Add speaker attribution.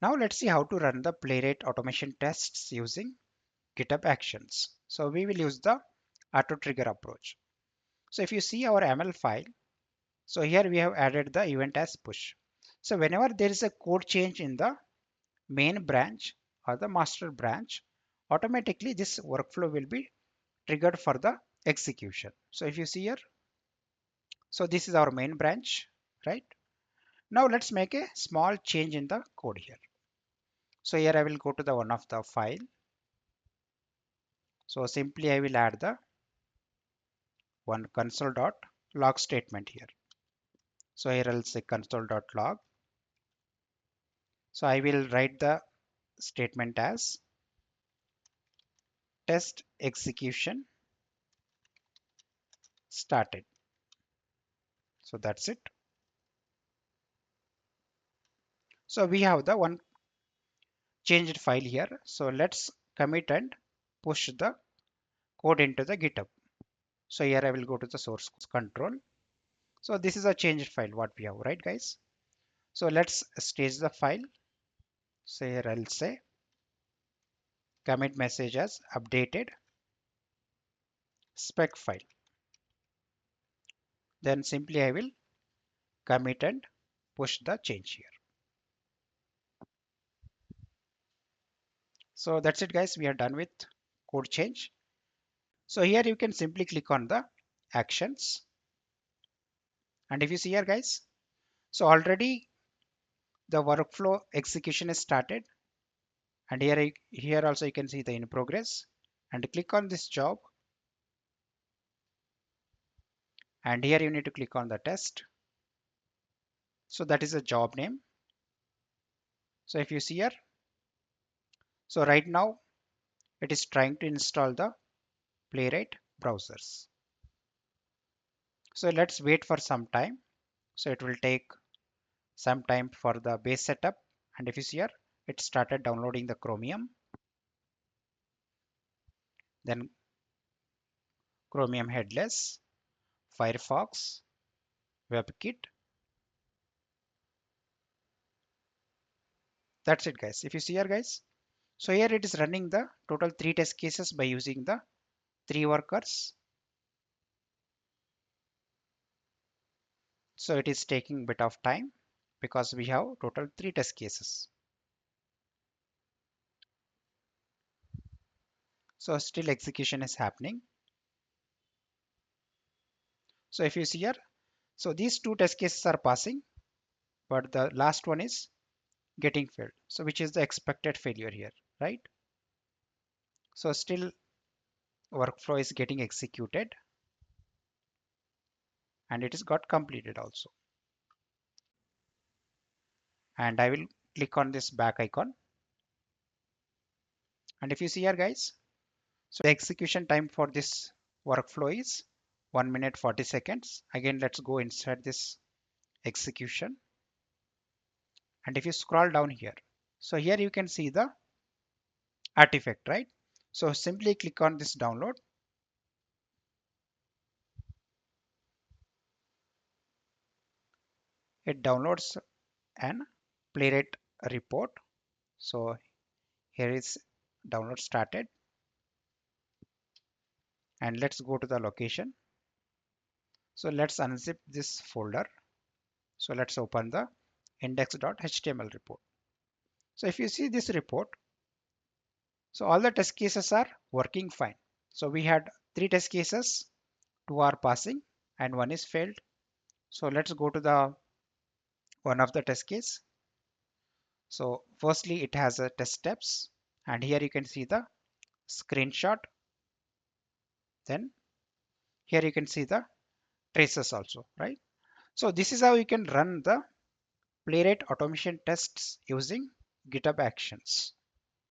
Speaker 1: Now let's see how to run the Playwright automation tests using GitHub Actions. So we will use the auto trigger approach. So if you see our ML file, so here we have added the event as push. So whenever there is a code change in the main branch or the master branch, automatically this workflow will be triggered for the execution. So if you see here, so this is our main branch, right? Now let's make a small change in the code here. So here I will go to the one of the file. So simply I will add the one console.log statement here. So here I'll say console.log. So I will write the statement as test execution started. So that's it. So we have the one changed file here. So let's commit and push the code into the GitHub. So here I will go to the source control. So this is a changed file what we have, right guys? So let's stage the file. So here I'll say commit message as updated spec file. Then simply I will commit and push the change here. So that's it guys, we are done with code change. So here you can simply click on the actions. And if you see here guys, so already the workflow execution is started. And here also you can see the in progress, and click on this job. And here you need to click on the test. So that is a job name. So if you see here, so right now it is trying to install the Playwright browsers. So let's wait for some time. So it will take some time for the base setup. And if you see here, it started downloading the Chromium, then Chromium headless, Firefox, WebKit. That's it guys. If you see here guys, so here it is running the total 3 test cases by using the 3 workers. So it is taking a bit of time because we have total 3 test cases. So still execution is happening. So if you see here, so these 2 test cases are passing, but the last one is getting failed. So which is the expected failure here, right? So still workflow is getting executed and it is got completed also. And I will click on this back icon. And if you see here guys, so the execution time for this workflow is 1 minute 40 seconds. Again, let's go inside this execution. And if you scroll down here, so here you can see the artifact, right? So simply click on this download. It downloads an Playwright report. So here is download started. And let's go to the location. So let's unzip this folder. So let's open the index.html report. So if you see this report, so all the test cases are working fine. So we had 3 test cases, 2 are passing and 1 is failed. So let's go to the one of the test case. So firstly, it has a test steps, and here you can see the screenshot. Then here you can see the traces also, right? So this is how you can run the Playwright automation tests using GitHub Actions.